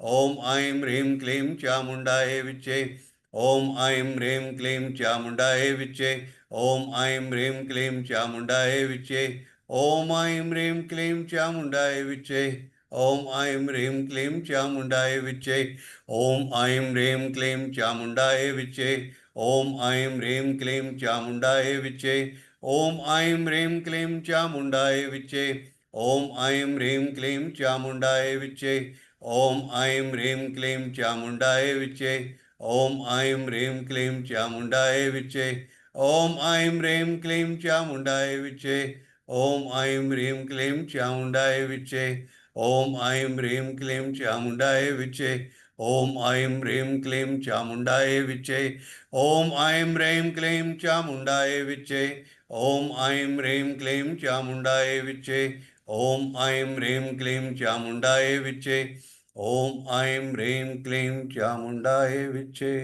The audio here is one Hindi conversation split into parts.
ओम ऐं ह्रीं क्लीं चामुण्डायै विच्चे। ओम ऐं ह्रीं क्लीं चामुण्डायै विच्चे। ओम ऐं ह्रीं क्लीं चामुण्डायै विच्चे। ओम ऐं ह्रीं क्लीं चामुण्डायै विच्चे। ओम ऐं ह्रीं क्लीं चामुण्डायै विच्चे। ओम ऐं ह्रीं क्लीं चामुण्डायै विच्चे। ओम ऐं ह्रीं क्लीं चामुण्डायै विच्चे। ओम ऐं ह्रीं क्लीं चामुण्डायै विच्चे। ओम ऐं ह्रीं क्लीं चामुण्डायै विच्चे। ओम ऐं ह्रीं क्लीं चामुण्डायै विच्चे। ओम ऐं ह्रीं क्लीं चामुण्डायै विच्चे। ओम ऐं ह्रीं क्लीं चामुण्डायै विच्चे। ओम ऐं ह्रीं क्लीं चामुण्डायै विच्चे। ओम ऐं ह्रीं क्लीं चामुण्डायै विच्चे। ओम ऐं ह्रीं क्लीं चामुण्डायै विच्चे। ओम ऐं ह्रीं क्लीं चामुण्डायै विच्चे। ओम ऐं ह्रीं क्लीं चामुण्डायै विच्चे। ओम ऐं ह्रीं क्लीं चामुण्डायै विच्चे। ओम ऐं ह्रीं क्लीं चामुण्डायै विच्चे।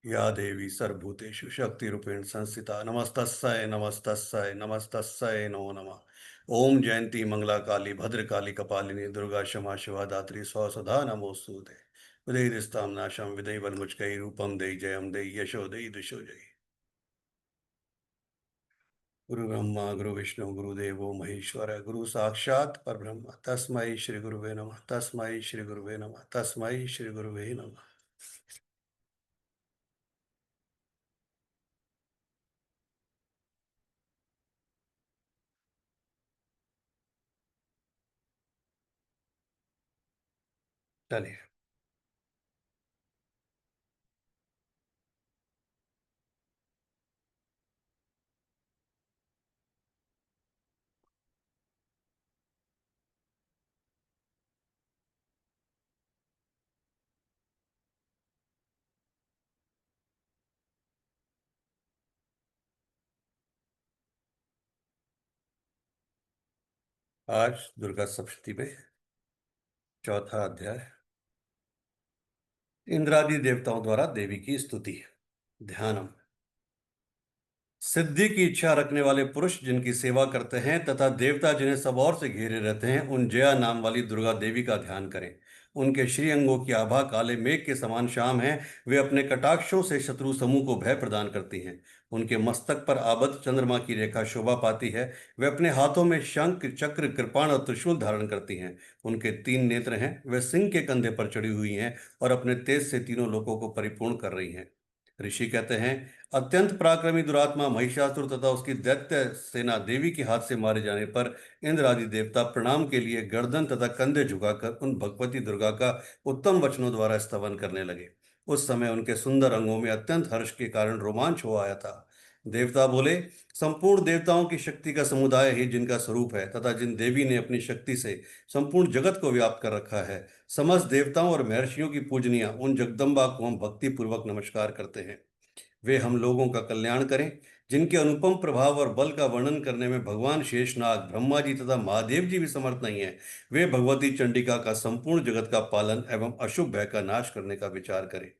या देवी सर्वभूतेषु शक्तिरूपेण संस्थिता नमस्तस्यै नमस्तस्यै नमस्तस्यै नमो नमः। ओम जयंती मंगला काली भद्रकाली कपालिनी दुर्गा क्षमा शिवा दात्री स्वसुधा नमोस्तुते। विदयिस्तां नाशं विदयि बलमुचकै रूपं देयि जयं देयि यशो देयि दिशो जयि। गुरु ब्रह्मा गुरु विष्णु गुरुदेवो महेश्वर गुरु साक्षात परब्रह्म तस्मै श्री गुरुवे नमः। तस्मै श्री गुरुवे नमः। तस्मै श्री गुरुवे नमः। चलिए, आज दुर्गा सप्तमी में चौथा अध्याय, इंद्रादि देवताओं द्वारा देवी की स्तुति। ध्यानम। सिद्धि की इच्छा रखने वाले पुरुष जिनकी सेवा करते हैं तथा देवता जिन्हें सब ओर से घेरे रहते हैं, उन जया नाम वाली दुर्गा देवी का ध्यान करें। उनके श्री अंगों की आभा काले मेघ के समान श्याम है। वे अपने कटाक्षों से शत्रु समूह को भय प्रदान करती हैं। उनके मस्तक पर आबद्ध चंद्रमा की रेखा शोभा पाती है। वे अपने हाथों में शंख चक्र कृपाण और त्रिशूल धारण करती हैं। उनके 3 नेत्र हैं। वे सिंह के कंधे पर चढ़ी हुई हैं और अपने तेज से तीनों लोकों को परिपूर्ण कर रही हैं। ऋषि कहते हैं, अत्यंत पराक्रमी दुरात्मा महिषासुर तथा उसकी दैत्य सेना देवी के हाथ से मारे जाने पर इंद्र आदि देवता प्रणाम के लिए गर्दन तथा कंधे झुकाकर उन भगवती दुर्गा का उत्तम वचनों द्वारा स्तवन करने लगे। उस समय उनके सुंदर अंगों में अत्यंत हर्ष के कारण रोमांच हो आया था। देवता बोले, संपूर्ण देवताओं की शक्ति का समुदाय ही जिनका स्वरूप है तथा जिन देवी ने अपनी शक्ति से संपूर्ण जगत को व्याप्त कर रखा है, समस्त देवताओं और महर्षियों की पूजनिया उन जगदम्बा को हम भक्ति पूर्वक नमस्कार करते हैं। वे हम लोगों का कल्याण करें। जिनके अनुपम प्रभाव और बल का वर्णन करने में भगवान शेषनाग, ब्रह्मा जी तथा महादेव जी भी समर्थ नहीं है, वे भगवती चंडिका का संपूर्ण जगत का पालन एवं अशुभ भय का नाश करने का विचार करें।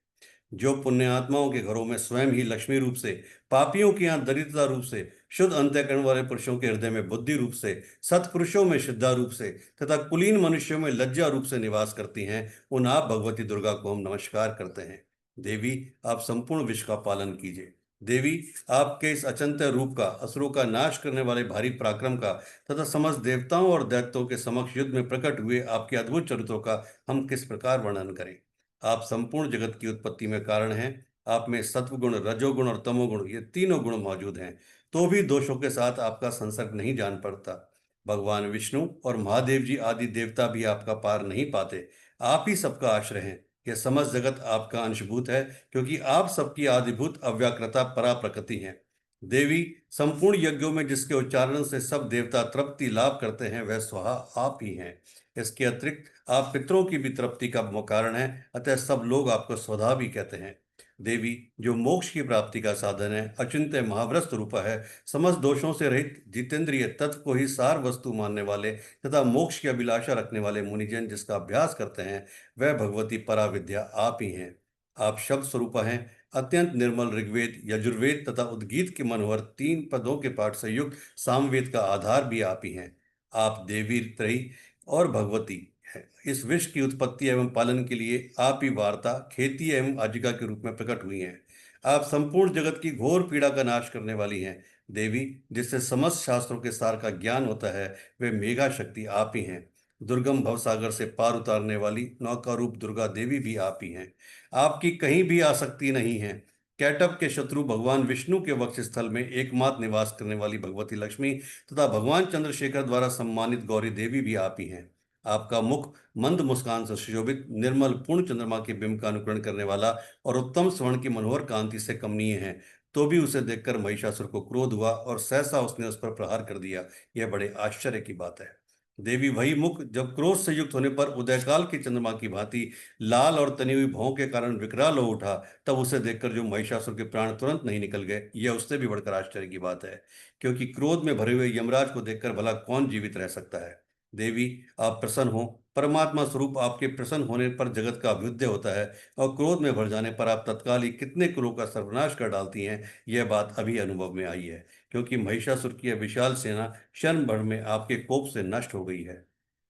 जो पुण्य आत्माओं के घरों में स्वयं ही लक्ष्मी रूप से, पापियों के यहाँ दरिद्रता रूप से, शुद्ध अंतःकरण वाले पुरुषों के हृदय में बुद्धि रूप से, सत्पुरुषों में श्रद्धा रूप से तथा कुलीन मनुष्यों में लज्जा रूप से निवास करती हैं, उन आप भगवती दुर्गा को हम नमस्कार करते हैं। देवी, आप संपूर्ण विश्व का पालन कीजिए। देवी, आपके इस अचिंत्य रूप का, असुरों का नाश करने वाले भारी पराक्रम का तथा समस्त देवताओं और दैत्यों के समक्ष युद्ध में प्रकट हुए आपके अद्भुत चरित्रों का हम किस प्रकार वर्णन करें। आप संपूर्ण जगत की उत्पत्ति में कारण हैं। आप में सत्वगुण, रजोगुण और तमोगुण, ये तीनों गुण मौजूद हैं, तो भी दोषों के साथ आपका संसर्ग नहीं जान पड़ता। भगवान विष्णु और महादेव जी आदि देवता भी आपका पार नहीं पाते। आप ही सबका आश्रय हैं। यह समस्त जगत आपका अंशभूत है, क्योंकि आप सबकी आदिभूत अव्याकृता परा प्रकृति हैं। देवी, संपूर्ण यज्ञों में जिसके उच्चारण से सब देवता तृप्ति लाभ करते हैं, वह स्वहा आप ही हैं। इसके अतिरिक्त आप पितरों की भी तृप्ति का कारण है, अतः सब लोग आपको स्वधा भी कहते हैं। देवी, जो मोक्ष की प्राप्ति का साधन है, अचिंत्य महाव्रत रूप है, समस्त दोषों से रहित जितेंद्रिय तत्व को ही सार वस्तु मानने वाले तथा मोक्ष की अभिलाषा रखने वाले मुनिजन जिसका अभ्यास करते हैं, वह भगवती पराविद्या आप ही हैं। आप शब्द स्वरूप हैं। अत्यंत निर्मल ऋग्वेद, यजुर्वेद तथा उद्गीत के मनोहर 3 पदों के पाठ से युक्त सामवेद का आधार भी आप ही हैं। आप देवी त्रयी और भगवती हैं। इस विश्व की उत्पत्ति एवं पालन के लिए आप ही वार्ता, खेती एवं आजीविका के रूप में प्रकट हुई हैं। आप संपूर्ण जगत की घोर पीड़ा का नाश करने वाली हैं। देवी, जिससे समस्त शास्त्रों के सार का ज्ञान होता है, वे मेघा शक्ति आप ही हैं। दुर्गम भवसागर से पार उतारने वाली नौका रूप दुर्गा देवी भी आप ही हैं। आपकी कहीं भी आसक्ति नहीं है। कैटब के शत्रु भगवान विष्णु के वक्षस्थल में एकमात्र निवास करने वाली भगवती लक्ष्मी तथा भगवान चंद्रशेखर द्वारा सम्मानित गौरी देवी भी आप ही हैं। आपका मुख मंद मुस्कान से सुशोभित निर्मल पूर्ण चंद्रमा के बिंब का अनुकरण करने वाला और उत्तम स्वर्ण की मनोहर कांति से कमनीय है। तो भी उसे देखकर महिषासुर को क्रोध हुआ और सहसा उसने उस पर प्रहार कर दिया। यह बड़े आश्चर्य की बात है। देवी, वही मुख जब क्रोध से युक्त होने पर उदयकाल के चंद्रमा की भांति लाल और तनी हुई भौं के कारण विकराल हो उठा, तब उसे देखकर जो महिषासुर के प्राण तुरंत नहीं निकल गए, यह उससे भी बढ़कर आश्चर्य की बात है। क्योंकि क्रोध में भरे हुए यमराज को देखकर भला कौन जीवित रह सकता है। देवी, आप प्रसन्न हो। परमात्मा स्वरूप आपके प्रसन्न होने पर जगत का अभ्युदय होता है और क्रोध में भर जाने पर आप तत्काल ही कितने कुलों का सर्वनाश कर डालती हैं। यह बात अभी अनुभव में आई है, क्योंकि महिषासुर की यह विशाल सेना क्षण भर में आपके कोप से नष्ट हो गई है।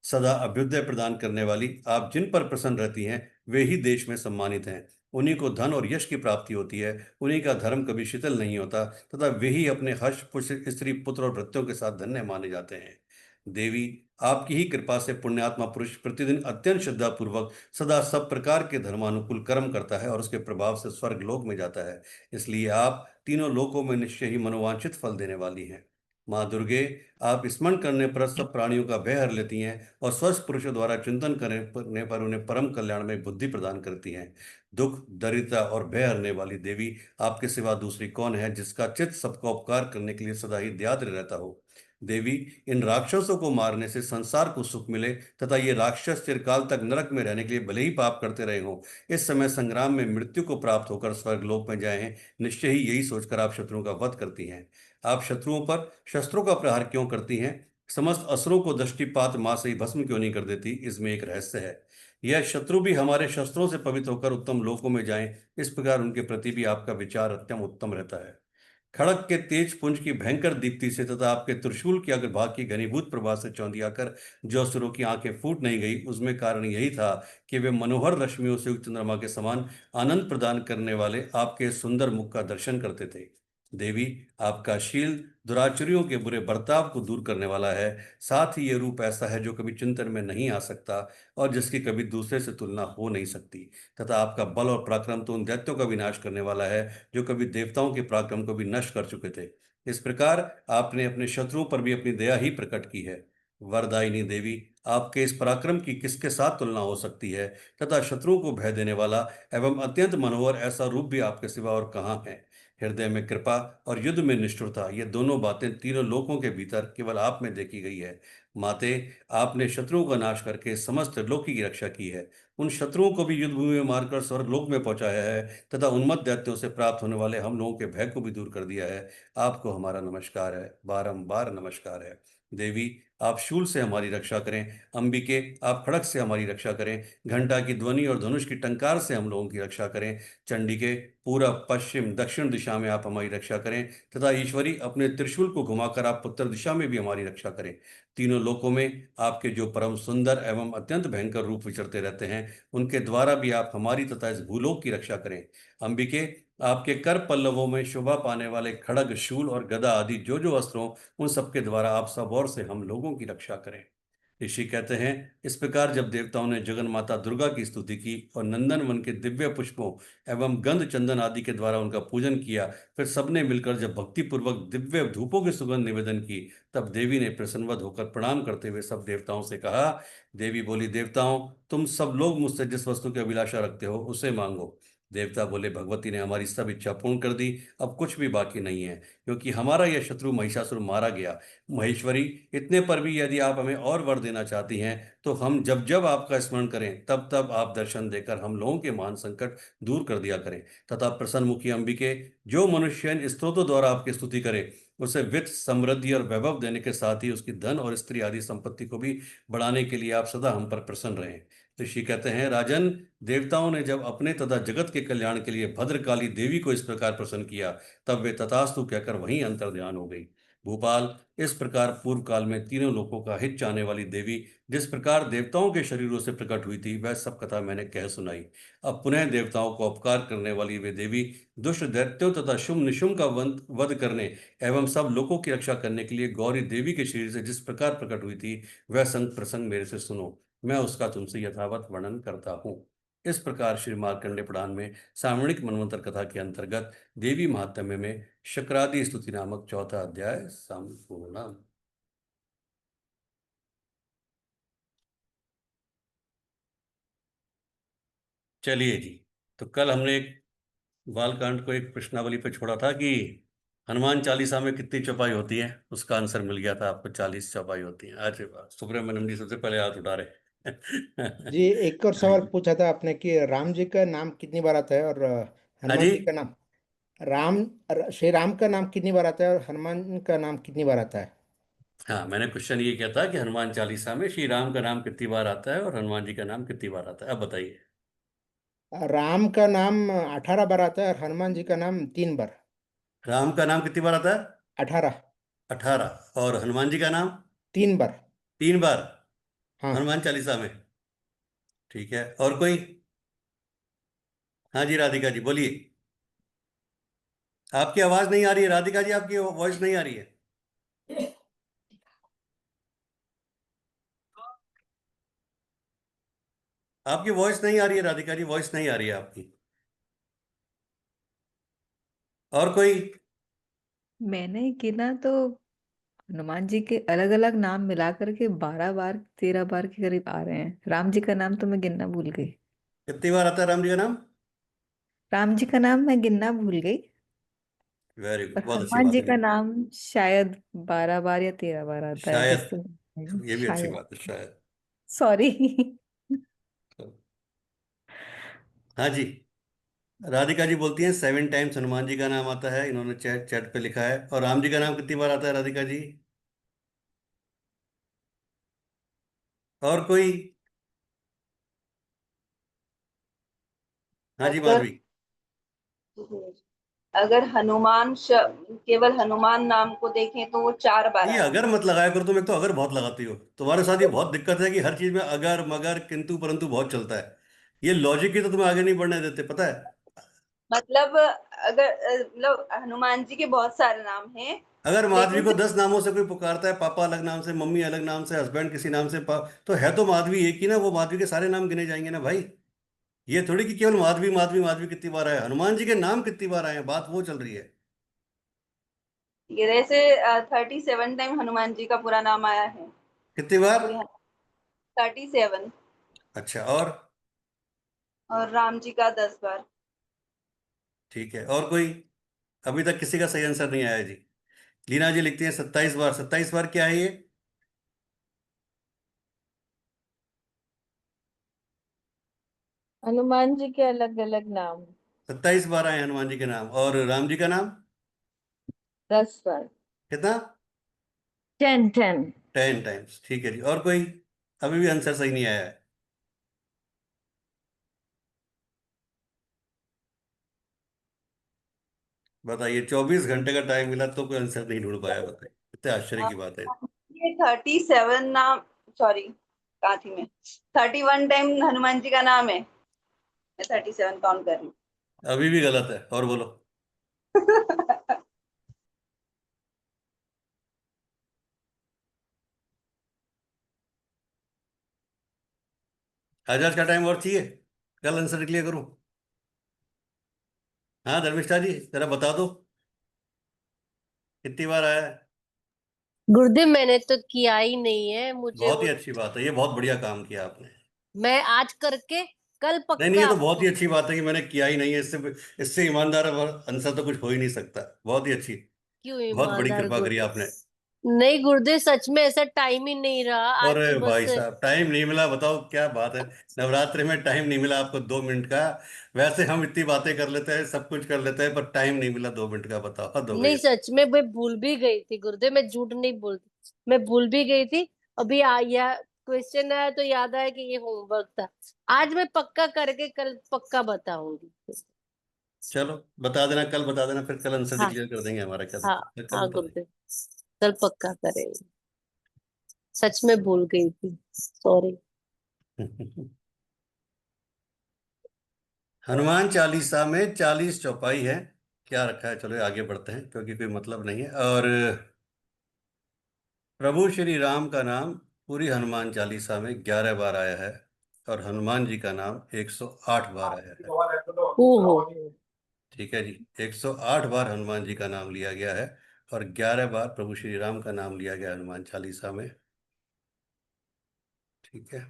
सदा अभ्युदय प्रदान करने वाली आप जिन पर प्रसन्न रहती हैं, वे ही देश में सम्मानित हैं। उन्हीं को धन और यश की प्राप्ति होती है। उन्हीं का धर्म कभी शिथिल नहीं होता तथा वे ही अपने हर्ष पुष्ट स्त्री पुत्र और भृत्यों के साथ धन्य माने जाते हैं। देवी, आपकी ही कृपा से पुण्यात्मा पुरुष प्रतिदिन अत्यंत श्रद्धा पूर्वक सदा सब प्रकार के धर्मानुकूल कर्म करता है और उसके प्रभाव से स्वर्ग लोक में जाता है। इसलिए आप तीनों लोकों में निश्चय ही मनोवांछित फल देने वाली हैं। माँ दुर्गे, आप स्मरण करने पर सब प्राणियों का भय हर लेती हैं और स्वस्थ पुरुषों द्वारा चिंतन करने पर उन्हें परम कल्याण में बुद्धि प्रदान करती हैं। दुख, दरिद्रता और भय हरने वाली देवी, आपके सिवा दूसरी कौन है जिसका चित्त सबका उपकार करने के लिए सदा ही दयाद्र रहता हो। देवी, इन राक्षसों को मारने से संसार को सुख मिले तथा ये राक्षस चिरकाल तक नरक में रहने के लिए भले ही पाप करते रहे हों, इस समय संग्राम में मृत्यु को प्राप्त होकर स्वर्गलोक में जाए हैं, निश्चय ही यही सोचकर आप शत्रुओं का वध करती हैं। आप शत्रुओं पर शस्त्रों का प्रहार क्यों करती हैं? समस्त असुरों को दृष्टिपात मां से ही भस्म क्यों नहीं कर देती? इसमें एक रहस्य है। यह शत्रु भी हमारे शस्त्रों से पवित्र होकर उत्तम लोकों में जाएं, इस प्रकार उनके प्रति भी आपका विचार अत्यंत उत्तम रहता है। खड़ग के तेज पुंज की भयंकर दीप्ति से तथा आपके त्रिशूल की अग्रभाग की घनीभूत प्रभा से चौंधिया कर जो असुरों की आंखें फूट नहीं गई, उसमें कारण यही था कि वे मनोहर रश्मियों से युक्त चंद्रमा के समान आनंद प्रदान करने वाले आपके सुंदर मुख का दर्शन करते थे। देवी, आपका शील दुराचुरियों के बुरे बर्ताव को दूर करने वाला है। साथ ही ये रूप ऐसा है जो कभी चिंतन में नहीं आ सकता और जिसकी कभी दूसरे से तुलना हो नहीं सकती। तथा आपका बल और पराक्रम तो उन दैत्यों का विनाश करने वाला है जो कभी देवताओं के पराक्रम को भी नष्ट कर चुके थे। इस प्रकार आपने अपने शत्रुओं पर भी अपनी दया ही प्रकट की है। वरदायिनी देवी, आपके इस पराक्रम की किसके साथ तुलना हो सकती है? तथा शत्रुओं को भय देने वाला एवं अत्यंत मनोहर ऐसा रूप भी आपके सिवा और कहाँ है? हृदय में कृपा और युद्ध में निष्ठुरता, ये दोनों बातें तीनों लोकों के भीतर केवल आप में देखी गई है। माते, आपने शत्रुओं का नाश करके समस्त लोकी की रक्षा की है। उन शत्रुओं को भी युद्ध भूमि में मारकर स्वर्गलोक में पहुंचाया है तथा उन्मत्त दैत्यों से प्राप्त होने वाले हम लोगों के भय को भी दूर कर दिया है। आपको हमारा नमस्कार है, बारंबार नमस्कार है। देवी, आप शूल से हमारी रक्षा करें। अंबिके, आप खड़ग से हमारी रक्षा करें। घंटा की ध्वनि और धनुष की टंकार से हम लोगों की रक्षा करें। चंडिके, पूरब पश्चिम दक्षिण दिशा में आप हमारी रक्षा करें। तथा ईश्वरी, अपने त्रिशूल को घुमाकर आप उत्तर दिशा में भी हमारी रक्षा करें। तीनों लोकों में आपके जो परम सुंदर एवं अत्यंत भयंकर रूप विचरते रहते हैं, उनके द्वारा भी आप हमारी तथा इस भूलोक की रक्षा करें। अंबिके, आपके कर पल्लवों में शोभा पाने वाले खड़ग, शूल और गदा आदि जो जो अस्त्र हों, उन सबके द्वारा आप सब और से हम लोगों की रक्षा करें। ऋषि कहते हैं, इस प्रकार जब देवताओं ने जगन माता दुर्गा की स्तुति की और नंदन वन के दिव्य पुष्पों एवं गंध चंदन आदि के द्वारा उनका पूजन किया, फिर सबने मिलकर जब भक्ति पूर्वक दिव्य धूपों की सुगंध निवेदन की, तब देवी ने प्रसन्नवद होकर प्रणाम करते हुए सब देवताओं से कहा। देवी बोली, देवताओं, तुम सब लोग मुझसे जिस वस्तु की अभिलाषा रखते हो उसे मांगो। देवता बोले, भगवती ने हमारी सब इच्छा पूर्ण कर दी, अब कुछ भी बाकी नहीं है, क्योंकि हमारा यह शत्रु महिषासुर मारा गया। महेश्वरी, इतने पर भी यदि आप हमें और वर देना चाहती हैं, तो हम जब जब आपका स्मरण करें तब तब आप दर्शन देकर हम लोगों के महान संकट दूर कर दिया करें। तथा प्रसन्न मुखी अंबिके, जो मनुष्य इन स्तोत्रों द्वारा आपकी स्तुति करे, उसे वित्त, समृद्धि और वैभव देने के साथ ही उसकी धन और स्त्री आदि संपत्ति को भी बढ़ाने के लिए आप सदा हम पर प्रसन्न रहें। ऋषि कहते हैं, राजन, देवताओं ने जब अपने तथा जगत के कल्याण के लिए भद्रकाली देवी को इस प्रकार प्रसन्न किया, तब वे तथास्तु कहकर वहीं अंतर्ध्यान हो गई। भूपाल, इस प्रकार पूर्व काल में तीनों लोकों का हित चाहने वाली देवी जिस प्रकार देवताओं के शरीरों से प्रकट हुई थी, वह सब कथा मैंने कह सुनाई। अब पुनः देवताओं को उपकार करने वाली वे देवी दुष्ट दैत्यों तथा शुंभ निशुंभ का वध करने एवं सब लोगों की रक्षा करने के लिए गौरी देवी के शरीर से जिस प्रकार प्रकट हुई थी, वह संग प्रसंग मेरे से सुनो। मैं उसका तुमसे यथावत वर्णन करता हूँ। इस प्रकार श्री मार्कंडे पुराण में सामूहिक मनवंतर कथा के अंतर्गत देवी महात्म्य में शक्रादि स्तुति नामक चौथा अध्याय संपूर्ण। चलिए जी, तो कल हमने एक बालकांड को एक प्रश्नावली पे छोड़ा था कि हनुमान चालीसा में कितनी चौपाई होती है। उसका आंसर मिल गया था आपको, 40 चौपाई होती है। अरे वाह, सुब्रमण्यम जी सबसे पहले हाथ उठा रहे। जी, एक और सवाल पूछा था आपने कि राम जी का नाम कितनी बार आता है और हाँ हनुमान जी। जी का नाम। श्री राम का नाम कितनी बार आता है और हनुमान का नाम कितनी बार आता है? हाँ, मैंने क्वेश्चन ये किया था कि हनुमान चालीसा में श्री राम का नाम कितनी बार आता है और हनुमान जी का नाम कितनी बार आता है। अब बताइए। राम का नाम 18 बार आता है और हनुमान जी का नाम 3 बार। राम का नाम कितनी बार आता है? 18। 18। और हनुमान जी का नाम? 3 बार। 3 बार हाँ। हनुमान चालीसा में। ठीक है, और कोई? हाँ जी, राधिका जी बोलिए। आपकी आवाज नहीं आ रही है राधिका जी, आपकी वॉइस नहीं आ रही है। आपकी वॉइस नहीं आ रही है राधिका जी, वॉइस नहीं आ रही है आपकी। और कोई? मैंने गिना तो हनुमान जी के अलग अलग नाम मिला करके 12 बार 13 बार के करीब आ रहे हैं। राम जी का नाम तो मैं गिनना भूल गई। कितनी बार आता है राम जी का नाम? राम जी का नाम मैं गिनना भूल गई। वेरी और गुड, बहुत अच्छी हनुमान बात जी है का जी। नाम शायद 12 बार या 13 बार आता है, शायद। जिससे ये भी अच्छी शायद। बात है, शायद। सॉरी। हाँ जी, राधिका जी बोलती हैं 7 टाइम्स हनुमान जी का नाम आता है, इन्होंने चैट चैट पे लिखा है। और राम जी का नाम कितनी बार आता है राधिका जी? और कोई? हाँ जी, अगर माधवी। अगर केवल हनुमान नाम को देखें तो वो 4 बार ये आएगा। अगर मत लगाया करो, तुम एक तो अगर बहुत लगाती हो। तुम्हारे साथ ये बहुत दिक्कत है कि हर चीज में अगर मगर किंतु परंतु बहुत चलता है। ये लॉजिक ही तो तुम्हें आगे नहीं बढ़ने देते, पता है। मतलब अगर मतलब हनुमान जी के बहुत सारे नाम हैं, अगर माधवी लेकिन को सिर्फ 10 नामों से कोई पुकारता है, पापा अलग नाम से, मम्मी अलग नाम से, हस्बैंड किसी नाम से, तो है तो माधवी एक ही ना, वो माधवी के सारे नाम गिने जाएंगे ना भाई। ये थोड़ी कि केवल माधवी माधवी माधवी कितनी बार आए, हनुमान जी के नाम कितनी बार आए हैं, बात वो चल रही है। ये जैसे 37 टाइम हनुमान जी का पूरा नाम आया है। कितनी बार? पूरी 37। अच्छा, और? और राम जी का 10 बार। ठीक है, और कोई? अभी तक किसी का सही आंसर नहीं आया जी। लीना जी लिखती है 27 बार। 27 बार क्या है ये? हनुमान जी के अलग अलग नाम। 27 बार आए हनुमान जी के नाम, और राम जी का नाम? 10 बार। कितना? 10 10। 10 टाइम्स। ठीक है जी, और कोई? अभी भी आंसर सही नहीं आया है। बताइए, 24 घंटे का टाइम मिला तो कोई आंसर नहीं ढूंढ पाया, बताइए, कितने आश्चर्य की बात है। ये 37 नाम, सॉरी कहाँ थी मैं। 31 टाइम हनुमान जी का नाम है। मैं 37 काउंट कर रही अभी भी गलत है, और बोलो। हूँ। आज का टाइम और चाहिए? कल आंसर क्लियर करूं? हाँ धर्मिष्ठा जी, जरा बता दो कितनी बार आया है। गुरुदेव मैंने तो किया ही नहीं है, मुझे बहुत ही वो। अच्छी बात है, ये बहुत बढ़िया काम किया आपने। मैं आज करके कल नहीं नहीं, ये पक्का तो बहुत ही आपको। अच्छी बात है कि मैंने किया ही नहीं है। इससे इससे ईमानदार आंसर तो कुछ हो ही नहीं सकता। बहुत ही अच्छी। क्यों बहुत बड़ी ईमानदार कृपा करी गुरुदेव? आपने। नहीं गुरुदेव, सच में ऐसा टाइम ही नहीं रहा आज अरे तो बस। भाई साहब, टाइम नहीं मिला, बताओ क्या बात है। नवरात्रि में टाइम नहीं मिला आपको 2 मिनट का? वैसे हम इतनी बातें कर लेते हैं, सब कुछ कर लेते हैं, पर टाइम नहीं मिला 2 मिनट का, बताओ, हद हो गई नहीं है। सच में मैं भूल भी गई थी गुरुदेव, मैं झूठ नहीं बोलती, मैं भूल भी गई थी। अभी आया क्वेश्चन आया तो याद आया कि ये होमवर्क था। आज मैं पक्का करके कल पक्का बताऊंगी। चलो बता देना, कल बता देना, फिर कल आंसर हाँ डिक्लेयर कर देंगे हमारा, क्या हाँ दिक्कत है, कल हाँ बता देंगे। गुरुदेव। कल पक्का करेंगे। सच में भूल गई थी, सॉरी। हनुमान चालीसा में 40 चौपाई है। क्या रखा है, चलो आगे बढ़ते हैं क्योंकि कोई मतलब नहीं है। और प्रभु श्री राम का नाम पूरी हनुमान चालीसा में 11 बार आया है और हनुमान जी का नाम 108 बार आया है। ओहो। ठीक है जी, 108 बार हनुमान जी का नाम लिया गया है और 11 बार प्रभु श्री राम का नाम लिया गया हनुमान चालीसा में। ठीक है,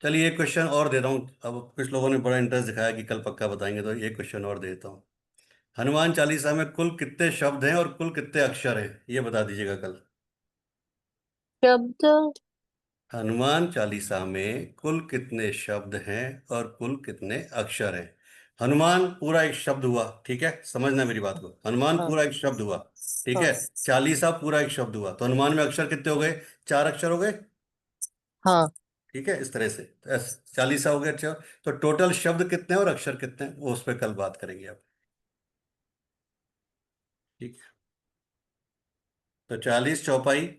चलिए एक क्वेश्चन और दे रहा हूँ। अब कुछ लोगों ने बड़ा इंटरेस्ट दिखाया कि कल पक्का बताएंगे, तो एक क्वेश्चन और देता हूँ। हनुमान चालीसा में कुल कितने शब्द हैं और कुल कितने अक्षर हैं, ये बता दीजिएगा कल। शब्द। हनुमान चालीसा में कुल कितने शब्द हैं और कुल कितने अक्षर हैं। हनुमान पूरा एक शब्द हुआ, ठीक है, समझना मेरी बात को। हनुमान हाँ पूरा एक शब्द हुआ, ठीक हाँ है। चालीसा पूरा एक शब्द हुआ, तो हनुमान में अक्षर कितने हो गए? 4 अक्षर हो गए। हाँ। ठीक है, इस तरह से चालीसा हो गया। अच्छा, तो टोटल शब्द कितने हैं और अक्षर कितने हैं, वो उस पर कल बात करेंगे आप। ठीक है, तो 40 चौपाई,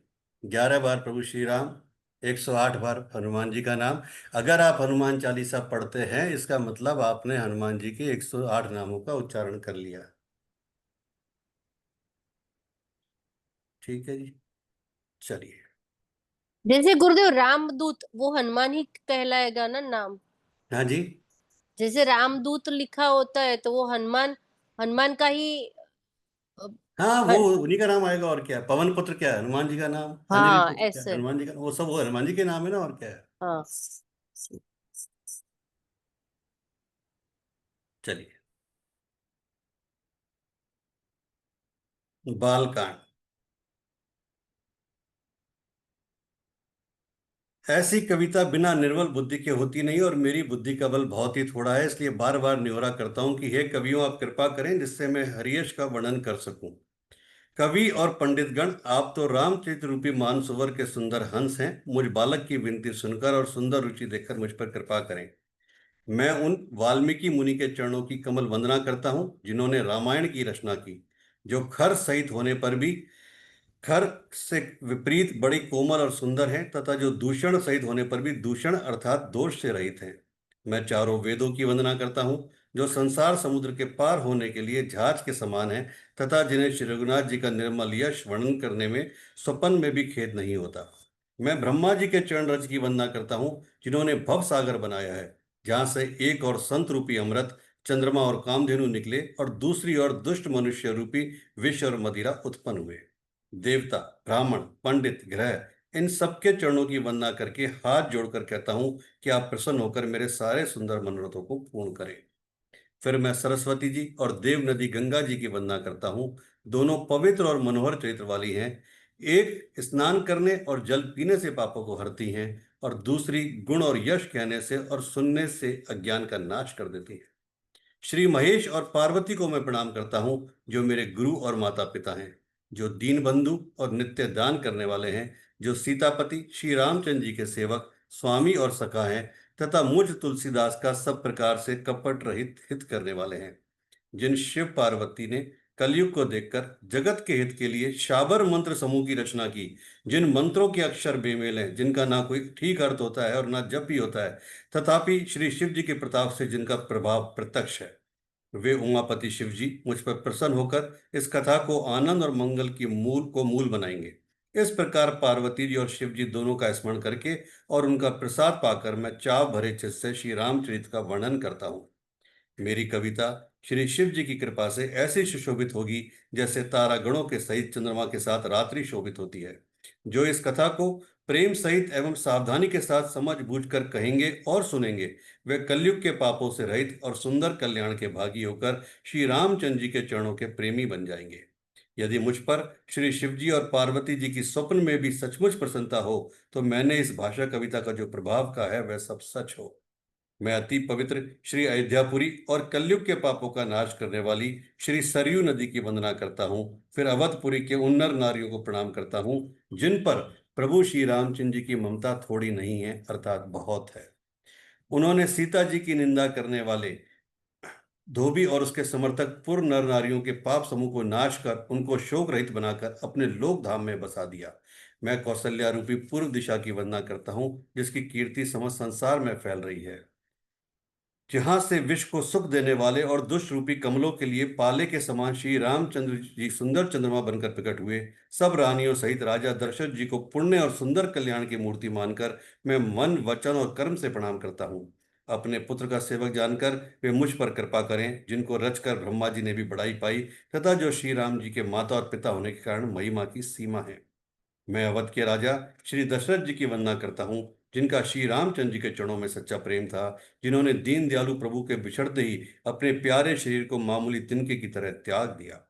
11 बार प्रभु श्री राम, 108 बार हनुमान जी का नाम। अगर आप हनुमान चालीसा पढ़ते हैं इसका मतलब आपने हनुमान जी के 108 नामों का उच्चारण कर लिया। ठीक है जी, चलिए। जैसे गुरुदेव रामदूत, वो हनुमान ही कहलाएगा ना नाम? हाँ जी। जैसे रामदूत लिखा होता है तो वो हनुमान, हनुमान का ही अ, हाँ, वो ह- उन्हीं का नाम आएगा, और क्या है। पवन पुत्र क्या है, हनुमान जी का नाम। अंजलि हाँ पुत्र क्या है, ऐसे। हनुमान जी का। वो सब वो हनुमान जी के नाम है ना, और क्या है। हाँ। चलिए, बालकांड। ऐसी कविता बिना निर्मल बुद्धि के होती नहीं, और मेरी बुद्धि का बल बहुत ही थोड़ा है, इसलिए बार बार निहोरा करता हूं कि हे कवियों, आप कृपा करें जिससे मैं हरियश का वर्णन कर सकूं। कवि और पंडितगण, आप तो रामचरित रूपी मानसरोवर के सुंदर हंस हैं। मुझ बालक की विनती सुनकर और सुंदर रुचि देखकर मुझ पर कृपा करें। मैं उन वाल्मीकि मुनि के चरणों की कमल वंदना करता हूं जिन्होंने रामायण की रचना की, जो खर सहित होने पर भी खर से विपरीत बड़ी कोमल और सुंदर हैं, तथा जो दूषण सहित होने पर भी दूषण अर्थात दोष से रहित हैं। मैं चारों वेदों की वंदना करता हूँ जो संसार समुद्र के पार होने के लिए जहाज के समान है, तथा जिन्हें श्री रघुनाथ जी का निर्मल यश वर्णन करने में स्वप्न में भी खेद नहीं होता। मैं ब्रह्मा जी के चरण रज की वंदना करता हूँ जिन्होंने भव सागर बनाया है, जहाँ से एक और संत रूपी अमृत, चंद्रमा और कामधेनु निकले और दूसरी ओर दुष्ट मनुष्य रूपी विष और मदिरा उत्पन्न हुए। देवता, ब्राह्मण, पंडित, ग्रह, इन सबके चरणों की वंदना करके हाथ जोड़कर कहता हूं कि आप प्रसन्न होकर मेरे सारे सुंदर मनोरथों को पूर्ण करें। फिर मैं सरस्वती जी और देव नदी गंगा जी की वंदना करता हूं। दोनों पवित्र और मनोहर चरित्र वाली हैं। एक स्नान करने और जल पीने से पापों को हरती हैं, और दूसरी गुण और यश कहने से और सुनने से अज्ञान का नाश कर देती है। श्री महेश और पार्वती को मैं प्रणाम करता हूं, जो मेरे गुरु और माता पिता हैं, जो दीन बंधु और नित्य दान करने वाले हैं, जो सीतापति श्री रामचंद्र जी के सेवक, स्वामी और सखा हैं, तथा मुझ तुलसीदास का सब प्रकार से कपट रहित हित करने वाले हैं। जिन शिव पार्वती ने कलयुग को देखकर जगत के हित के लिए शाबर मंत्र समूह की रचना की, जिन मंत्रों के अक्षर बेमेल हैं, जिनका ना कोई ठीक अर्थ होता है और ना जप ही होता है, तथापि श्री शिव जी के प्रताप से जिनका प्रभाव प्रत्यक्ष है, वे उमापति शिव जी मुझ पर प्रसन्न होकर इस कथा को आनंद और मंगल की मूल बनाएंगे। इस प्रकार पार्वती जी और शिव जी दोनों का स्मरण करके और उनका प्रसाद पाकर मैं चाव भरे चित्त से श्री रामचरित का वर्णन करता हूँ। मेरी कविता श्री शिव जी की कृपा से ऐसी सुशोभित होगी जैसे तारागणों के सहित चंद्रमा के साथ रात्रि शोभित होती है। जो इस कथा को प्रेम सहित एवं सावधानी के साथ समझ बूझकर कहेंगे और सुनेंगे, वे कलयुग के पापों से रहित और सुंदर कल्याण के भागी होकर श्री रामचंद्र जी के चरणों के प्रेमी बन जाएंगे। यदि मुझ पर श्री शिव जी और पार्वती जी की स्वप्न में भी सचमुच प्रसन्नता हो, तो मैंने इस भाषा कविता का जो प्रभाव कहा है वह सब सच हो। मैं अति पवित्र श्री अयोध्यापुरी और कलयुग के पापों का नाश करने वाली श्री सरयू नदी की वंदना करता हूँ। फिर अवधपुरी के उन नर नारियों को प्रणाम करता हूँ जिन पर प्रभु श्री रामचंद्र जी की ममता थोड़ी नहीं है, अर्थात बहुत है। उन्होंने सीता जी की निंदा करने वाले धोबी और उसके समर्थक पूर्व नर नारियों के पाप समूह को नाश कर उनको शोक रहित बनाकर अपने लोक धाम में बसा दिया। मैं कौशल्या रूपी पूर्व दिशा की वंदना करता हूँ, जिसकी कीर्ति समस्त संसार में फैल रही है। जहां से विश्व को सुख देने वाले और दुष्ट रूपी कमलों के लिए पाले के समान श्री रामचंद्र जी सुंदर चंद्रमा बनकर प्रकट हुए, सब रानियों सहित राजा दशरथ जी को पुण्य और सुंदर कल्याण की मूर्ति मानकर मैं मन, वचन और कर्म से प्रणाम करता हूँ। अपने पुत्र का सेवक जानकर वे मुझ पर कृपा करें, जिनको रचकर ब्रह्मा जी ने भी बड़ाई पाई, तथा जो श्री राम जी के माता और पिता होने के कारण महिमा की सीमा है। मैं अवध के राजा श्री दशरथ जी की वंदना करता हूँ, जिनका श्री रामचंद्र जी के चरणों में सच्चा प्रेम था, जिन्होंने दीन दयालु प्रभु के बिछड़ते ही अपने प्यारे शरीर को मामूली तिनके की तरह त्याग दिया।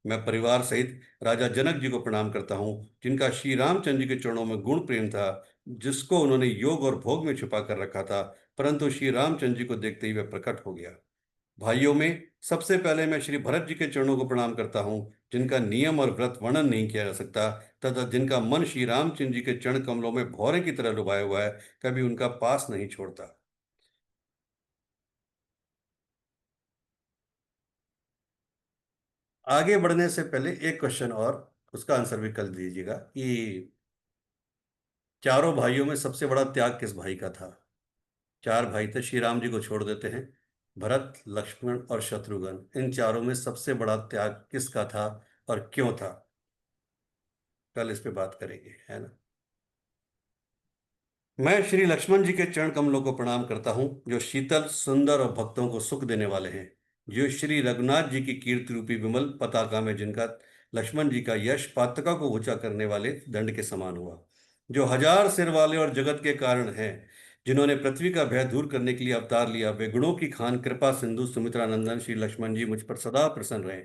मैं परिवार सहित राजा जनक जी को प्रणाम करता हूँ, जिनका श्री रामचंद्र जी के चरणों में गुण प्रेम था, जिसको उन्होंने योग और भोग में छुपा कर रखा था, परंतु श्री रामचंद्र जी को देखते ही वह प्रकट हो गया। भाइयों में सबसे पहले मैं श्री भरत जी के चरणों को प्रणाम करता हूँ, जिनका नियम और व्रत वर्णन नहीं किया जा सकता, तथा जिनका मन श्री रामचंद्र जी के चरण कमलों में भौरे की तरह डुबाया हुआ है, कभी उनका पास नहीं छोड़ता। आगे बढ़ने से पहले एक क्वेश्चन और उसका आंसर भी कर दीजिएगा कि चारों भाइयों में सबसे बड़ा त्याग किस भाई का था? चार भाई थे, श्री राम जी को छोड़ देते हैं, भरत, लक्ष्मण और शत्रुघ्न। इन चारों में सबसे बड़ा त्याग किसका था और क्यों था? कल इस पे बात करेंगे, है ना। मैं श्री लक्ष्मण जी के चरण कमलों को प्रणाम करता हूं, जो शीतल, सुंदर और भक्तों को सुख देने वाले हैं। जो श्री रघुनाथ जी की कीर्ति रूपी विमल पताका में जिनका लक्ष्मण जी का यश पातका को ऊंचा करने वाले दंड के समान हुआ। जो हजार सिर वाले और जगत के कारण हैं, जिन्होंने पृथ्वी का भय दूर करने के लिए अवतार लिया, वे गुणों की खान, कृपा सिंधु, सुमित्रा नंदन श्री लक्ष्मण जी मुझ पर सदा प्रसन्न रहे।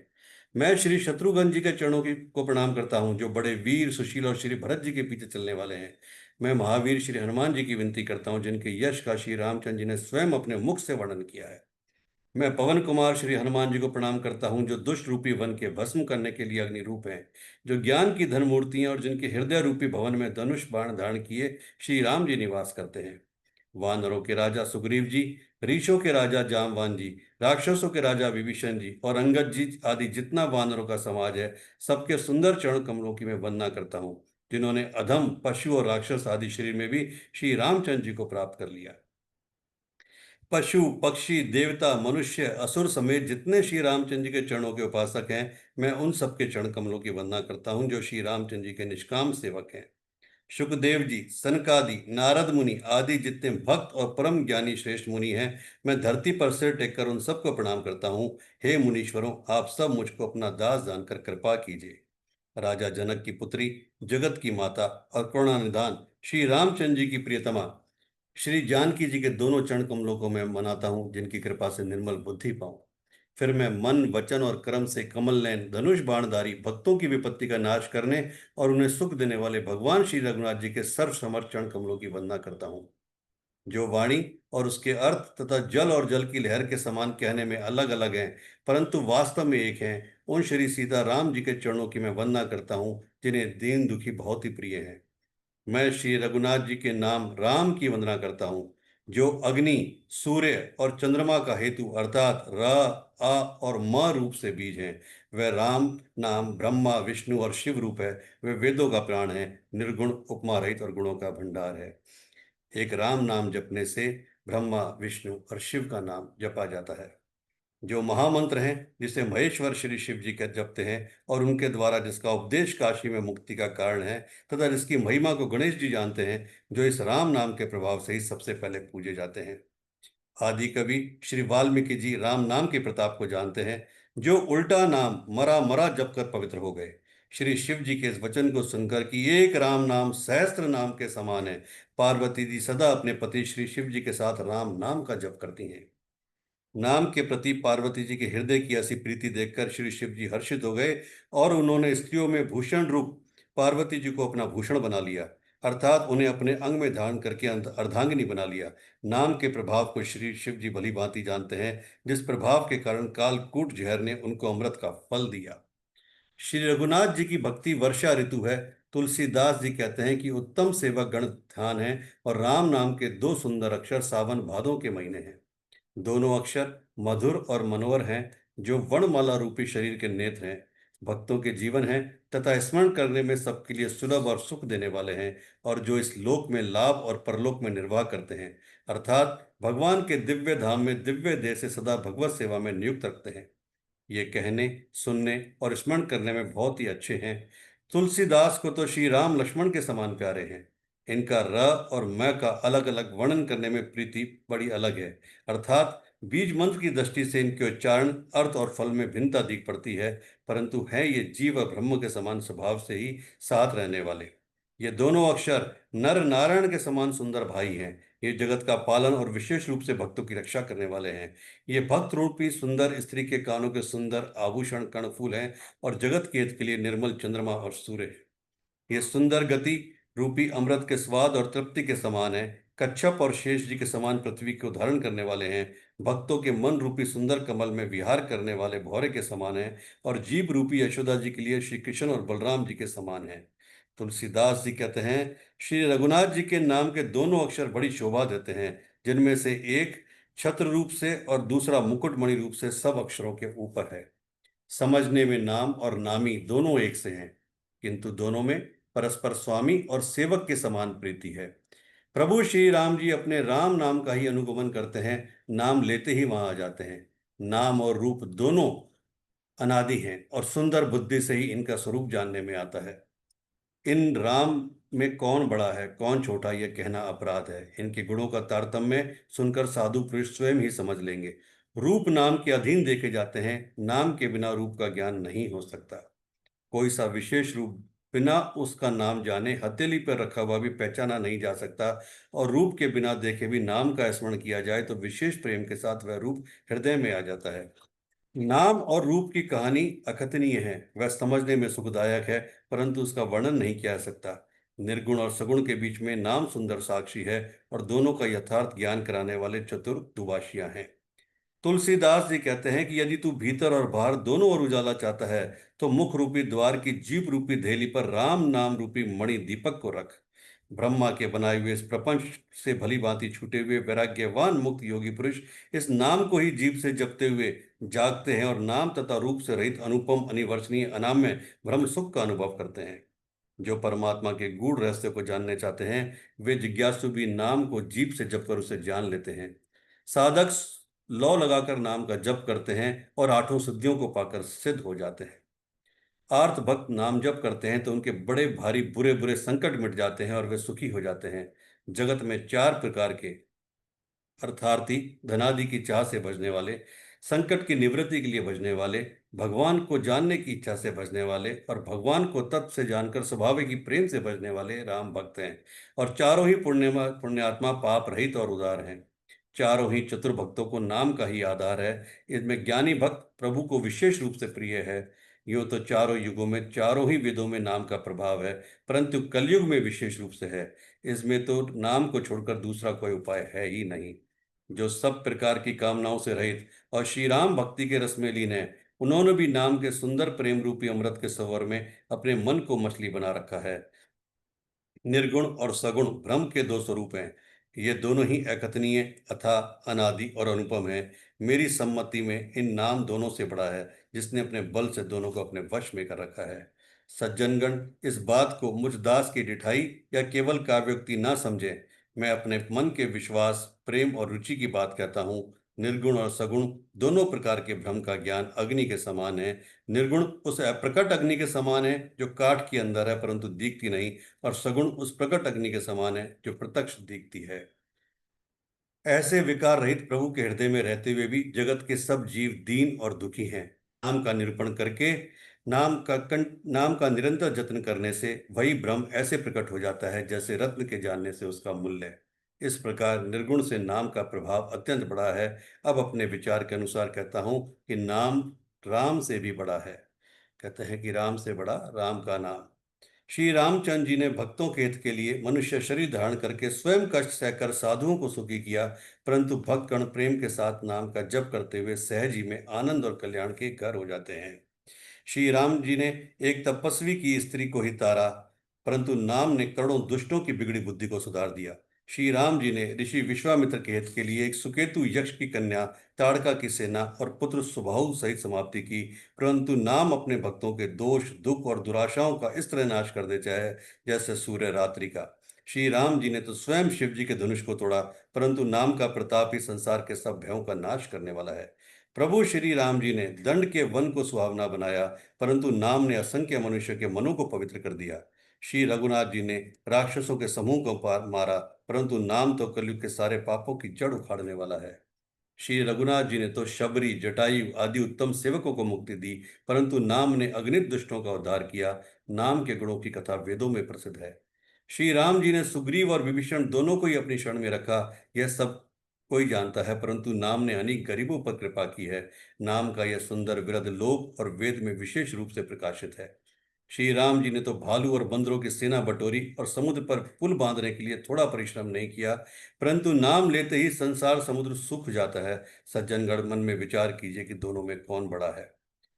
मैं श्री शत्रुघ्न जी के चरणों की को प्रणाम करता हूं, जो बड़े वीर, सुशील और श्री भरत जी के पीछे चलने वाले हैं। मैं महावीर श्री हनुमान जी की विनती करता हूं, जिनके यश का श्री रामचंद्र जी ने स्वयं अपने मुख से वर्णन किया है। मैं पवन कुमार श्री हनुमान जी को प्रणाम करता हूं, जो दुष्ट रूपी वन के भस्म करने के लिए अग्नि रूप हैं, जो ज्ञान की धन मूर्ति हैं और जिनके हृदय रूपी भवन में धनुष बाण धारण किए श्री राम जी निवास करते हैं। वानरों के राजा सुग्रीव जी, ऋषों के राजा जामवान जी, राक्षसों के राजा विभीषण जी और अंगद जी आदि जितना वानरों का समाज है, सबके सुंदर चरण कमलों की मैं वंदना करता हूँ, जिन्होंने अधम, पशु और राक्षस आदि शरीर में भी श्री रामचंद्र जी को प्राप्त कर लिया। पशु, पक्षी, देवता, मनुष्य, असुर समेत जितने श्री रामचंद्र जी के चरणों के उपासक हैं, मैं उन सबके चरण कमलों की वंदना करता हूँ, जो श्री रामचंद्र जी के निष्काम सेवक हैं। सुखदेव जी, सनकादि, नारद मुनि आदि जितने भक्त और परम ज्ञानी श्रेष्ठ मुनि हैं, मैं धरती पर सिर टेककर उन सबको प्रणाम करता हूँ। हे मुनीश्वरों, आप सब मुझको अपना दास जानकर कृपा कीजिए। राजा जनक की पुत्री, जगत की माता और करुणा निधान श्री रामचंद्र जी की प्रियतमा श्री जानकी जी के दोनों चरण कमलों को मैं मनाता हूँ, जिनकी कृपा से निर्मल बुद्धि पाऊं। फिर मैं मन, वचन और कर्म से कमल नयन, धनुष बाणधारी, भक्तों की विपत्ति का नाश करने और उन्हें सुख देने वाले भगवान श्री रघुनाथ जी के सर्व समर्थ चरण कमलों की वंदना करता हूँ, जो वाणी और उसके अर्थ तथा जल और जल की लहर के समान कहने में अलग अलग हैं, परंतु वास्तव में एक हैं। उन श्री सीता राम जी के चरणों की मैं वंदना करता हूँ, जिन्हें दीन दुखी बहुत ही प्रिय हैं। मैं श्री रघुनाथ जी के नाम राम की वंदना करता हूँ, जो अग्नि, सूर्य और चंद्रमा का हेतु अर्थात र, आ और म रूप से बीज हैं। वह राम नाम ब्रह्मा, विष्णु और शिव रूप है। वह वेदों का प्राण है, निर्गुण, उपमा रहित और गुणों का भंडार है। एक राम नाम जपने से ब्रह्मा, विष्णु और शिव का नाम जपा जाता है। जो महामंत्र हैं, जिसे महेश्वर श्री शिव जी के जपते हैं और उनके द्वारा जिसका उपदेश काशी में मुक्ति का कारण है, तथा जिसकी महिमा को गणेश जी जानते हैं, जो इस राम नाम के प्रभाव से ही सबसे पहले पूजे जाते हैं। आदि कवि श्री वाल्मीकि जी राम नाम के प्रताप को जानते हैं, जो उल्टा नाम मरा मरा जप कर पवित्र हो गए। श्री शिव जी के इस वचन को सुनकर कि एक राम नाम सहस्त्र नाम के समान है, पार्वती जी सदा अपने पति श्री शिव जी के साथ राम नाम का जप करती हैं। नाम के प्रति पार्वती जी के हृदय की ऐसी प्रीति देखकर श्री शिव जी हर्षित हो गए और उन्होंने स्त्रियों में भूषण रूप पार्वती जी को अपना भूषण बना लिया, अर्थात उन्हें अपने अंग में धारण करके अर्धांगिनी बना लिया। नाम के प्रभाव को श्री शिव जी भली भांति जानते हैं, जिस प्रभाव के कारण कालकूट जहर ने उनको अमृत का फल दिया। श्री रघुनाथ जी की भक्ति वर्षा ऋतु है। तुलसीदास जी कहते हैं कि उत्तम सेवक गण ध्यान है और राम नाम के दो सुंदर अक्षर सावन भादों के महीने हैं। दोनों अक्षर मधुर और मनोहर हैं, जो वर्णमाला रूपी शरीर के नेत्र हैं, भक्तों के जीवन हैं तथा स्मरण करने में सबके लिए सुलभ और सुख देने वाले हैं, और जो इस लोक में लाभ और परलोक में निर्वाह करते हैं, अर्थात भगवान के दिव्य धाम में दिव्य देह से सदा भगवत सेवा में नियुक्त रखते हैं। ये कहने, सुनने और स्मरण करने में बहुत ही अच्छे हैं। तुलसीदास को तो श्री राम लक्ष्मण के समान प्यारे हैं। इनका र और म का अलग अलग वर्णन करने में प्रीति बड़ी अलग है, अर्थात बीज मंत्र की दृष्टि से इनके उच्चारण, अर्थ और फल में भिन्नता दिख पड़ती है, परंतु हैं ये जीव और ब्रह्म के समान स्वभाव से ही साथ रहने वाले। ये दोनों अक्षर नर नारायण के समान सुंदर भाई हैं। ये जगत का पालन और विशेष रूप से भक्तों की रक्षा करने वाले हैं। ये भक्त रूपी सुंदर स्त्री के कानों के सुंदर आभूषण कर्णफूल हैं, और जगत के हित के लिए निर्मल चंद्रमा और सूर्य है। ये सुंदर गति रूपी अमृत के स्वाद और तृप्ति के समान है। कच्छप और शेष जी के समान पृथ्वी को धारण करने वाले हैं। भक्तों के मन रूपी सुंदर कमल में विहार करने वाले भौरे के समान है, और जीव रूपी यशोदा जी के लिए श्री कृष्ण और बलराम जी के समान है। तुलसीदास जी कहते हैं, श्री रघुनाथ जी के नाम के दोनों अक्षर बड़ी शोभा देते हैं, जिनमें से एक छत्र रूप से और दूसरा मुकुटमणि रूप से सब अक्षरों के ऊपर है। समझने में नाम और नामी दोनों एक से हैं, किंतु दोनों में परस्पर स्वामी और सेवक के समान प्रीति है। प्रभु श्री राम जी अपने राम नाम का ही अनुगमन करते हैं, नाम लेते ही वहां आ जाते हैं। नाम और रूप दोनों अनादि हैं, और सुंदर बुद्धि से ही इनका स्वरूप जानने में आता है। इन राम में कौन बड़ा है कौन छोटा, यह कहना अपराध है। इनके गुणों का तारतम्य सुनकर साधु पुरुष स्वयं ही समझ लेंगे। रूप नाम के अधीन देखे जाते हैं, नाम के बिना रूप का ज्ञान नहीं हो सकता। कोई सा विशेष रूप बिना उसका नाम जाने हथेली पर रखा हुआ भी पहचाना नहीं जा सकता, और रूप के बिना देखे भी नाम का स्मरण किया जाए तो विशेष प्रेम के साथ वह रूप हृदय में आ जाता है। नाम और रूप की कहानी अकथनीय है, वह समझने में सुखदायक है, परंतु उसका वर्णन नहीं किया जा सकता। निर्गुण और सगुण के बीच में नाम सुंदर साक्षी है, और दोनों का यथार्थ ज्ञान कराने वाले चतुर दुभाषियां हैं। तुलसीदास जी कहते हैं कि यदि तू भीतर और बाहर दोनों ओर उजाला चाहता है, तो मुख रूपी द्वार की जीभ रूपी धेली पर राम नाम रूपी मणि दीपक को रख। ब्रह्मा के बनाए हुए इस प्रपंच से भली भांति छूटे हुए वैराग्यवान मुक्त योगी पुरुष इस नाम को ही जीभ से जपते हुए जागते हैं, और नाम तथा रूप से रहित अनुपम अनिवर्चनीय अनाम्य ब्रह्म सुख का अनुभव करते हैं। जो परमात्मा के गूढ़ रहस्य को जानने चाहते हैं, वे जिज्ञासु भी नाम को जीभ से जप कर उसे जान लेते हैं। साधक लौ लगाकर नाम का जप करते हैं और आठों सिद्धियों को पाकर सिद्ध हो जाते हैं। आर्त भक्त नाम जप करते हैं तो उनके बड़े भारी बुरे बुरे संकट मिट जाते हैं और वे सुखी हो जाते हैं। जगत में चार प्रकार के अर्थार्थी, धनादि की चाह से भजने वाले, संकट की निवृत्ति के लिए भजने वाले, भगवान को जानने की इच्छा से भजने वाले, और भगवान को तत्व से जानकर स्वाभाविक ही प्रेम से भजने वाले राम भक्त हैं। और चारों ही पुण्यात्मा पाप रहित और उदार हैं। चारों ही चतुर भक्तों को नाम का ही आधार है। इसमें ज्ञानी भक्त प्रभु को विशेष रूप से प्रिय है। यूं तो चारों युगों में चारों ही वेदों में नाम का प्रभाव है, परंतु कलयुग में विशेष रूप से है। इसमें तो नाम को छोड़कर दूसरा कोई उपाय है ही नहीं। जो सब प्रकार की कामनाओं से रहित और श्री राम भक्ति के रस में लीन है, उन्होंने भी नाम के सुंदर प्रेम रूपी अमृत के सरोवर में अपने मन को मछली बना रखा है। निर्गुण और सगुण ब्रह्म के दो स्वरूप हैं। ये दोनों ही अकथनीय, अथाह, अनादि और अनुपम हैं। मेरी सम्मति में इन नाम दोनों से बड़ा है, जिसने अपने बल से दोनों को अपने वश में कर रखा है। सज्जनगण इस बात को मुझ दास की डिठाई या केवल काव्योक्ति ना समझें। मैं अपने मन के विश्वास, प्रेम और रुचि की बात कहता हूँ। निर्गुण और सगुण दोनों प्रकार के ब्रह्म का ज्ञान अग्नि के समान है। निर्गुण उस अप्रकट अग्नि के समान है जो काठ के अंदर है परंतु दिखती नहीं, और सगुण उस प्रकट अग्नि के समान है जो प्रत्यक्ष दिखती है। ऐसे विकार रहित प्रभु के हृदय में रहते हुए भी जगत के सब जीव दीन और दुखी हैं। नाम का निरूपण करके नाम का निरंतर जतन करने से वही ब्रह्म ऐसे प्रकट हो जाता है जैसे रत्न के जानने से उसका मूल्य। इस प्रकार निर्गुण से नाम का प्रभाव अत्यंत बड़ा है। अब अपने विचार के अनुसार कहता हूं कि नाम राम से भी बड़ा है। कहते हैं कि राम से बड़ा राम का नाम। श्री रामचंद्र जी ने भक्तों के हित के लिए मनुष्य शरीर धारण करके स्वयं कष्ट सहकर साधुओं को सुखी किया, परंतु भक्तगण प्रेम के साथ नाम का जप करते हुए सहज ही में आनंद और कल्याण के घर हो जाते हैं। श्री राम जी ने एक तपस्वी की स्त्री को ही तारा, परंतु नाम ने करोड़ों दुष्टों की बिगड़ी बुद्धि को सुधार दिया। श्री राम जी ने ऋषि विश्वामित्र के हित के लिए एक सुकेतु यक्ष की कन्या ताड़का की सेना और पुत्र सुबाहु सहित समाप्ति की, परंतु नाम अपने भक्तों के दोष, दुख और दुराशाओं का इस तरह नाश कर देता है जैसे सूर्य रात्रि का। श्री राम जी ने तो स्वयं शिव जी के धनुष को तोड़ा, परंतु नाम का प्रताप ही संसार के सब भयों का नाश करने वाला है। प्रभु श्री राम जी ने दंड के वन को सुहावना बनाया, परंतु नाम ने असंख्य मनुष्य के मनों को पवित्र कर दिया। श्री रघुनाथ जी ने राक्षसों के समूह को मारा, परंतु नाम तो कलयुग के सारे पापों की जड़ उखाड़ने वाला है। श्री रघुनाथ जी ने तो शबरी, जटायु आदि उत्तम सेवकों को मुक्ति दी, परंतु नाम ने अगणित दुष्टों का उद्धार किया। नाम के गुणों की कथा वेदों में प्रसिद्ध है। श्री राम जी ने सुग्रीव और विभीषण दोनों को ही अपनी शरण में रखा, यह सब कोई जानता है, परंतु नाम ने अनेक गरीबों पर कृपा की है। नाम का यह सुंदर विरध लोक और वेद में विशेष रूप से प्रकाशित है। श्री राम जी ने तो भालू और बंदरों की सेना बटोरी और समुद्र पर पुल बांधने के लिए थोड़ा परिश्रम नहीं किया, परंतु नाम लेते ही संसार समुद्र सूख जाता है। सज्जनगण, मन में विचार कीजिए कि दोनों में कौन बड़ा है।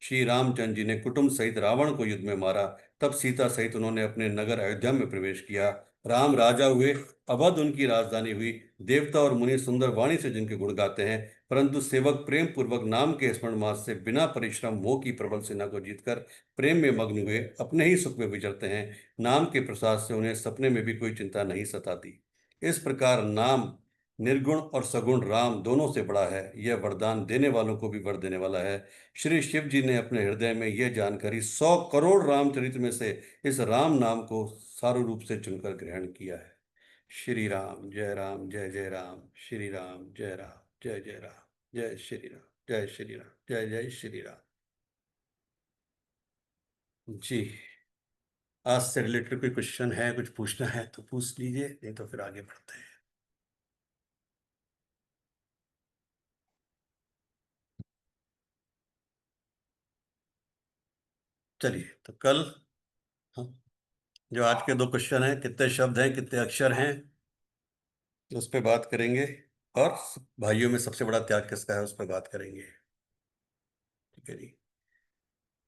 श्री रामचंद्र जी ने कुटुंब सहित रावण को युद्ध में मारा, तब सीता सहित उन्होंने अपने नगर अयोध्या में प्रवेश किया। राम राजा हुए, अवध उनकी राजधानी हुई। देवता और मुनि सुंदर वाणी से जिनके गुण गाते हैं, परंतु सेवक प्रेम पूर्वक नाम के स्मरण मात्र से बिना परिश्रम मोह की प्रबल सेना को जीतकर प्रेम में मग्न हुए अपने ही सुख में विचरते हैं। नाम के प्रसाद से उन्हें सपने में भी कोई चिंता नहीं सताती। इस प्रकार नाम निर्गुण और सगुण राम दोनों से बड़ा है। यह वरदान देने वालों को भी वर देने वाला है। श्री शिव जी ने अपने हृदय में यह जानकारी 100 करोड़ रामचरित्र में से इस राम नाम को सारू रूप से चुनकर ग्रहण किया है। श्री राम जय राम, जय जय राम। श्री राम जय राम, जय जय राम। जय श्री राम, जय श्री राम, जय जय श्री राम। जी, आज से रिलेटेड कोई क्वेश्चन है, कुछ पूछना है तो पूछ लीजिए, नहीं तो फिर आगे बढ़ते हैं। चलिए, तो कल हाँ, जो आज के 2 क्वेश्चन हैं, कितने शब्द हैं, कितने अक्षर हैं, उस पर बात करेंगे, और भाइयों में सबसे बड़ा त्याग किसका है उस पर बात करेंगे। ठीक है जी।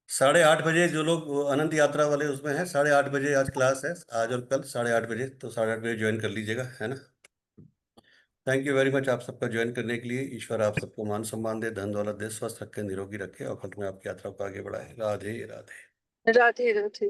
8:30 बजे जो लोग अनंत यात्रा वाले उसमें हैं, 8:30 बजे आज क्लास है, आज और कल 8:30 बजे, तो 8:30 बजे ज्वाइन कर लीजिएगा, है ना। थैंक यू वेरी मच आप सबका ज्वाइन करने के लिए। ईश्वर आप सबको मान सम्मान दे, धन दौलत दे, स्वस्थ रखे, निरोगी रखे और खत्म में आपकी यात्रा को आगे बढ़ाए। राधे राधे। राधे राधे।